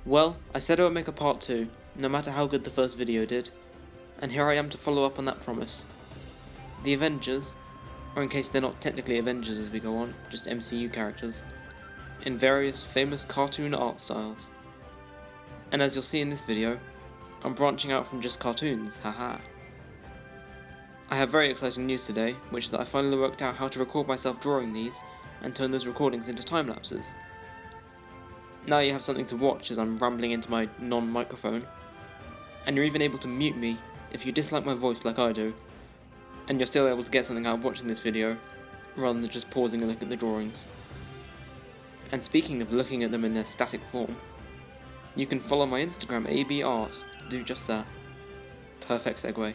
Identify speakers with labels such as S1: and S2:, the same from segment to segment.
S1: Well, I said I would make a part 2, no matter how good the first video did, and here I am to follow up on that promise. The Avengers, or in case they're not technically Avengers as we go on, just MCU characters, in various famous cartoon art styles. And as you'll see in this video, I'm branching out from just cartoons, haha. I have very exciting news today, which is that I finally worked out how to record myself drawing these and turn those recordings into time lapses. Now you have something to watch as I'm rambling into my non-microphone, and you're even able to mute me if you dislike my voice like I do, and you're still able to get something out of watching this video, rather than just pausing and looking at the drawings. And speaking of looking at them in their static form, you can follow my Instagram @babyyyy to do just that. Perfect segue.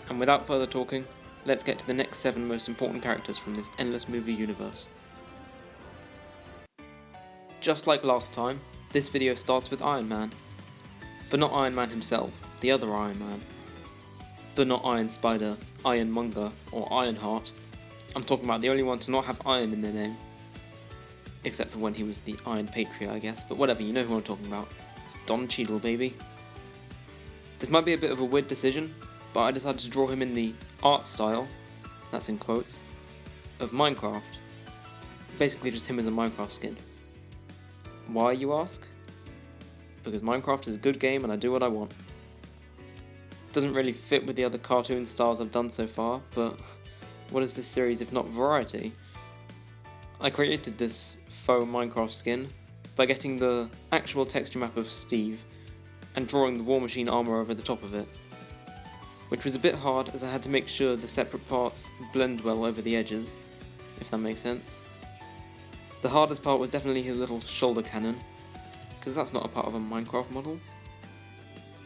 S1: And without further talking, let's get to the next 7 most important characters from this endless movie universe. Just like last time, this video starts with Iron Man. But not Iron Man himself, the other Iron Man. But not Iron Spider, Ironmonger, or Ironheart. I'm talking about the only one to not have iron in their name. Except for when he was the Iron Patriot, I guess, but whatever, you know who I'm talking about. It's Don Cheadle, baby. This might be a bit of a weird decision, but I decided to draw him in the art style, that's in quotes, of Minecraft. Basically just him as a Minecraft skin. Why, you ask? Because Minecraft is a good game and I do what I want. Doesn't really fit with the other cartoon styles I've done so far, but what is this series if not variety? I created this faux Minecraft skin by getting the actual texture map of Steve and drawing the War Machine armor over the top of it, which was a bit hard as I had to make sure the separate parts blend well over the edges, if that makes sense. The hardest part was definitely his little shoulder cannon, because that's not a part of a Minecraft model.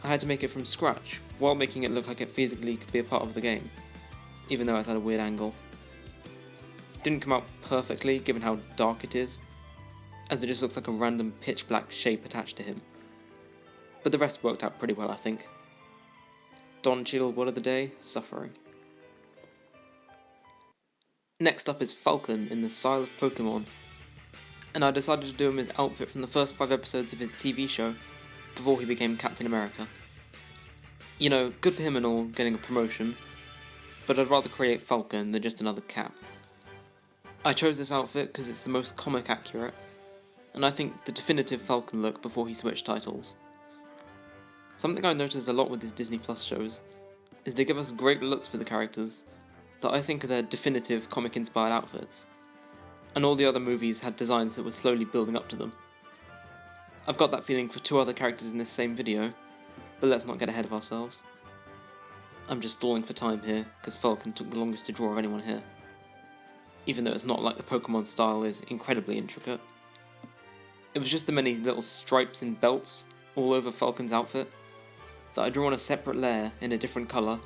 S1: I had to make it from scratch, while making it look like it physically could be a part of the game, even though it's at a weird angle. Didn't come out perfectly, given how dark it is, as it just looks like a random pitch black shape attached to him. But the rest worked out pretty well, I think. Don Cheadle word of the day, suffering. Next up is Falcon in the style of Pokemon, and I decided to do him his outfit from the first 5 episodes of his TV show, before he became Captain America. You know, good for him and all, getting a promotion, but I'd rather create Falcon than just another Cap. I chose this outfit because it's the most comic accurate, and I think the definitive Falcon look before he switched titles. Something I noticed a lot with his Disney Plus shows is they give us great looks for the characters that I think are their definitive comic-inspired outfits, and all the other movies had designs that were slowly building up to them. I've got that feeling for 2 other characters in this same video, but let's not get ahead of ourselves. I'm just stalling for time here, because Falcon took the longest to draw of anyone here, even though it's not like the Pokemon style is incredibly intricate. It was just the many little stripes and belts all over Falcon's outfit that I drew on a separate layer in a different colour,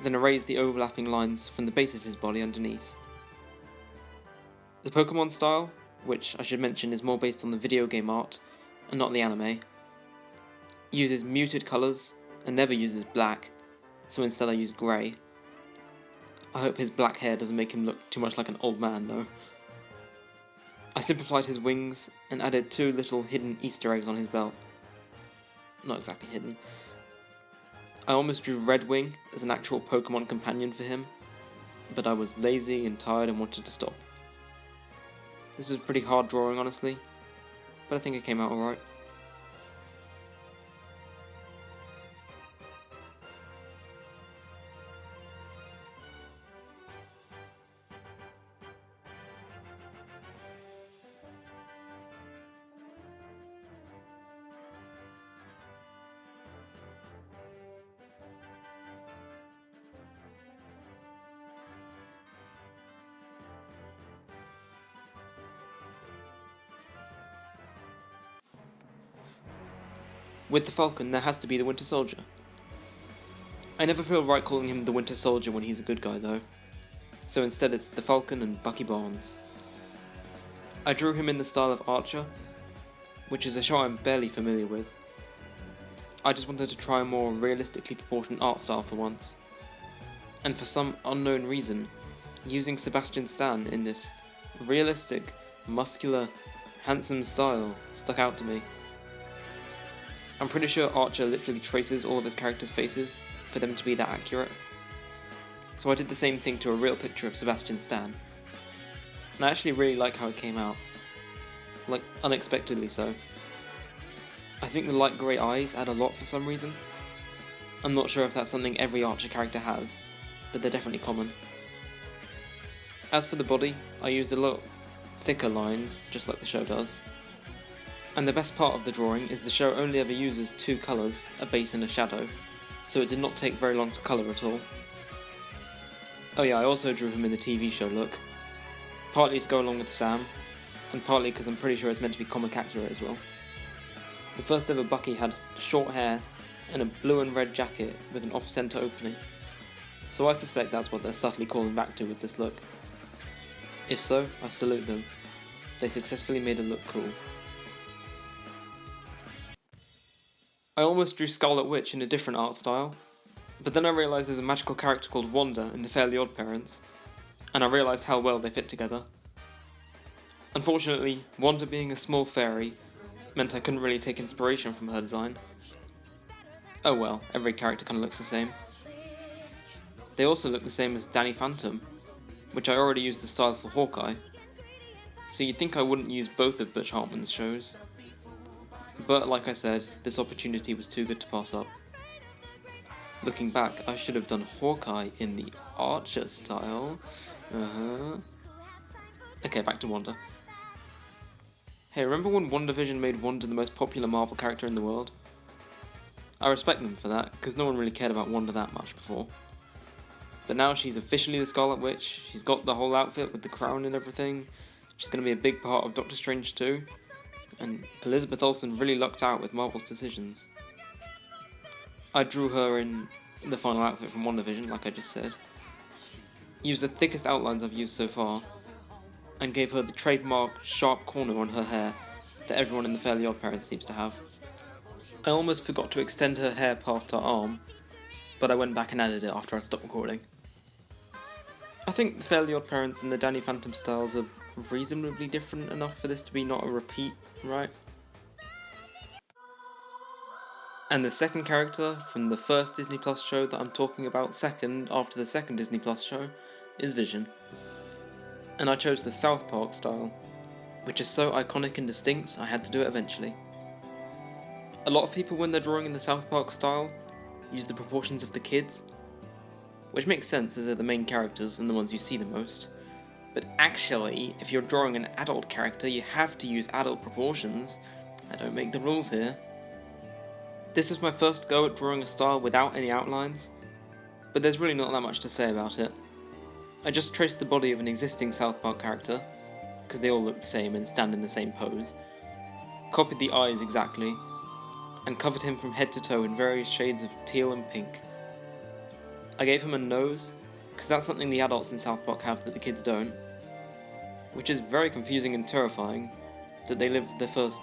S1: then erased the overlapping lines from the base of his body underneath. The Pokemon style, which I should mention is more based on the video game art and not the anime, uses muted colours and never uses black, so instead I use grey. I hope his black hair doesn't make him look too much like an old man though. I simplified his wings and added 2 little hidden Easter eggs on his belt. Not exactly hidden. I almost drew Redwing as an actual Pokemon companion for him, but I was lazy and tired and wanted to stop. This was pretty hard drawing, honestly, but I think it came out alright. With the Falcon, there has to be the Winter Soldier. I never feel right calling him the Winter Soldier when he's a good guy though, so instead it's the Falcon and Bucky Barnes. I drew him in the style of Archer, which is a show I'm barely familiar with. I just wanted to try a more realistically proportioned art style for once, and for some unknown reason, using Sebastian Stan in this realistic, muscular, handsome style stuck out to me. I'm pretty sure Archer literally traces all of his characters' faces for them to be that accurate. So I did the same thing to a real picture of Sebastian Stan. And I actually really like how it came out. Like, unexpectedly so. I think the light grey eyes add a lot for some reason. I'm not sure if that's something every Archer character has, but they're definitely common. As for the body, I used a lot thicker lines, just like the show does. And the best part of the drawing is the show only ever uses two colours, a base and a shadow, so it did not take very long to colour at all. Oh yeah, I also drew him in the TV show look, partly to go along with Sam, and partly because I'm pretty sure it's meant to be comic accurate as well. The first ever Bucky had short hair and a blue and red jacket with an off-centre opening, so I suspect that's what they're subtly calling back to with this look. If so, I salute them. They successfully made it look cool. I almost drew Scarlet Witch in a different art style, but then I realised there's a magical character called Wanda in the Fairly OddParents, and I realised how well they fit together. Unfortunately, Wanda being a small fairy meant I couldn't really take inspiration from her design. Oh well, every character kinda looks the same. They also look the same as Danny Phantom, which I already used the style for Hawkeye, so you'd think I wouldn't use both of Butch Hartman's shows. But like I said, this opportunity was too good to pass up. Looking back, I should have done Hawkeye in the Archer style. Okay, back to Wanda. Hey, remember when WandaVision made Wanda the most popular Marvel character in the world? I respect them for that, because no one really cared about Wanda that much before. But now she's officially the Scarlet Witch, she's got the whole outfit with the crown and everything, she's going to be a big part of Doctor Strange too, and Elizabeth Olsen really lucked out with Marvel's decisions. I drew her in the final outfit from WandaVision, like I just said, used the thickest outlines I've used so far, and gave her the trademark sharp corner on her hair that everyone in the Fairly OddParents seems to have. I almost forgot to extend her hair past her arm, but I went back and added it after I stopped recording. I think the Fairly OddParents and the Danny Phantom styles are reasonably different enough for this to be not a repeat, right? And the second character from the first Disney Plus show that I'm talking about second after the second Disney Plus show is Vision. And I chose the South Park style, which is so iconic and distinct I had to do it eventually. A lot of people when they're drawing in the South Park style use the proportions of the kids, which makes sense as they're the main characters and the ones you see the most. But actually, if you're drawing an adult character, you have to use adult proportions. I don't make the rules here. This was my first go at drawing a style without any outlines, but there's really not that much to say about it. I just traced the body of an existing South Park character, because they all look the same and stand in the same pose, copied the eyes exactly, and covered him from head to toe in various shades of teal and pink. I gave him a nose, because that's something the adults in South Park have that the kids don't, which is very confusing and terrifying, that they live their first,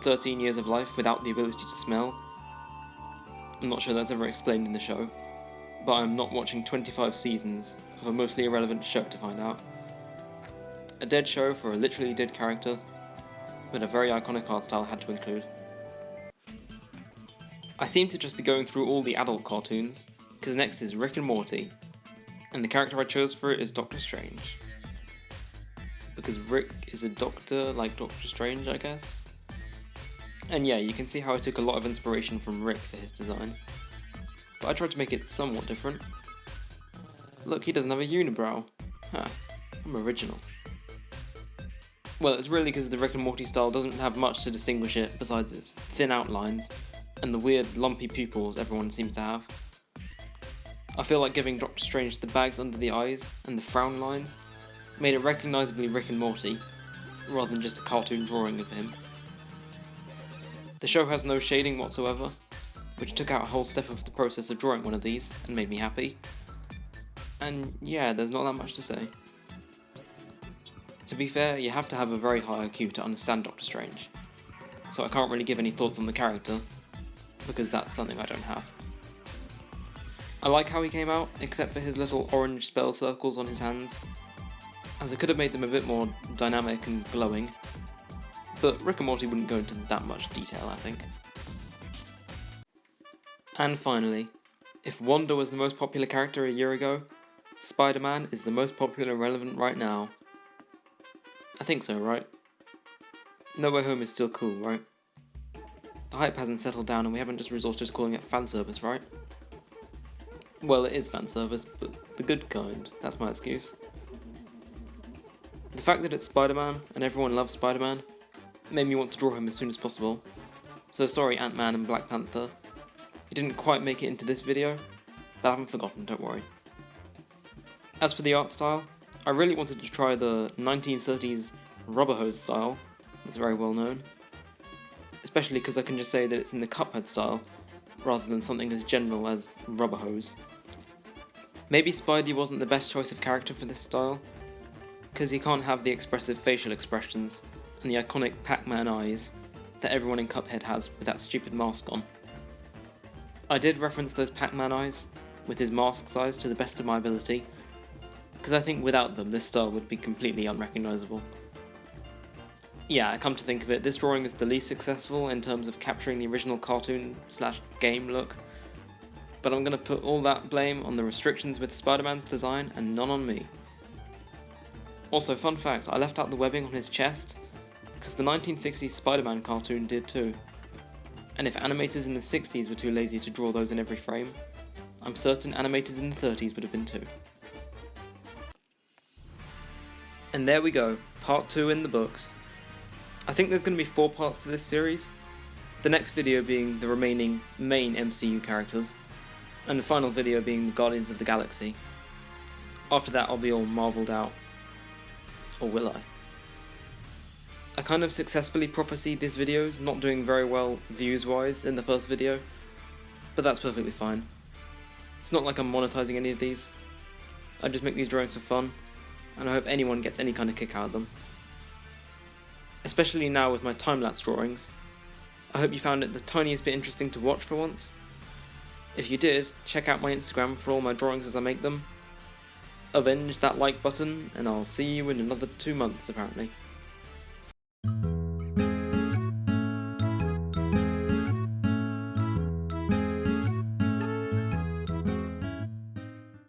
S1: 13 years of life without the ability to smell. I'm not sure that's ever explained in the show, but I'm not watching 25 seasons of a mostly irrelevant show to find out. A dead show for a literally dead character, but a very iconic art style had to include. I seem to just be going through all the adult cartoons, because next is Rick and Morty, and the character I chose for it is Doctor Strange. Because Rick is a doctor, like Doctor Strange, I guess? And yeah, you can see how I took a lot of inspiration from Rick for his design, but I tried to make it somewhat different. Look, he doesn't have a unibrow. Huh, I'm original. Well, it's really because the Rick and Morty style doesn't have much to distinguish it besides its thin outlines and the weird lumpy pupils everyone seems to have. I feel like giving Doctor Strange the bags under the eyes and the frown lines made it recognisably Rick and Morty, rather than just a cartoon drawing of him. The show has no shading whatsoever, which took out a whole step of the process of drawing one of these and made me happy. And yeah, there's not that much to say. To be fair, you have to have a very high IQ to understand Doctor Strange, so I can't really give any thoughts on the character, because that's something I don't have. I like how he came out, except for his little orange spell circles on his hands, as I could have made them a bit more dynamic and glowing, but Rick and Morty wouldn't go into that much detail, I think. And finally, if Wanda was the most popular character a year ago, Spider-Man is the most popular and relevant right now. I think so, right? No Way Home is still cool, right? The hype hasn't settled down and we haven't just resorted to calling it fanservice, right? Well, it is fanservice, but the good kind. That's my excuse. The fact that it's Spider-Man and everyone loves Spider-Man made me want to draw him as soon as possible. So sorry, Ant-Man and Black Panther. You didn't quite make it into this video, but I haven't forgotten, don't worry. As for the art style, I really wanted to try the 1930s rubber hose style, that's very well known. Especially because I can just say that it's in the Cuphead style, rather than something as general as rubber hose. Maybe Spidey wasn't the best choice of character for this style, because he can't have the expressive facial expressions and the iconic Pac-Man eyes that everyone in Cuphead has with that stupid mask on. I did reference those Pac-Man eyes, with his mask size to the best of my ability, because I think without them this style would be completely unrecognisable. Yeah, come to think of it, this drawing is the least successful in terms of capturing the original cartoon/game look, but I'm going to put all that blame on the restrictions with Spider-Man's design and none on me. Also, fun fact, I left out the webbing on his chest, because the 1960s Spider-Man cartoon did too. And if animators in the 60s were too lazy to draw those in every frame, I'm certain animators in the 30s would have been too. And there we go, part 2 in the books. I think there's going to be 4 parts to this series, the next video being the remaining main MCU characters, and the final video being the Guardians of the Galaxy. After that I'll be all marvelled out. Or will I? I kind of successfully prophesied these videos not doing very well views-wise in the first video, but that's perfectly fine. It's not like I'm monetizing any of these. I just make these drawings for fun, and I hope anyone gets any kind of kick out of them. Especially now with my time-lapse drawings. I hope you found it the tiniest bit interesting to watch for once. If you did, check out my Instagram for all my drawings as I make them. Avenge that like button, and I'll see you in another 2 months apparently.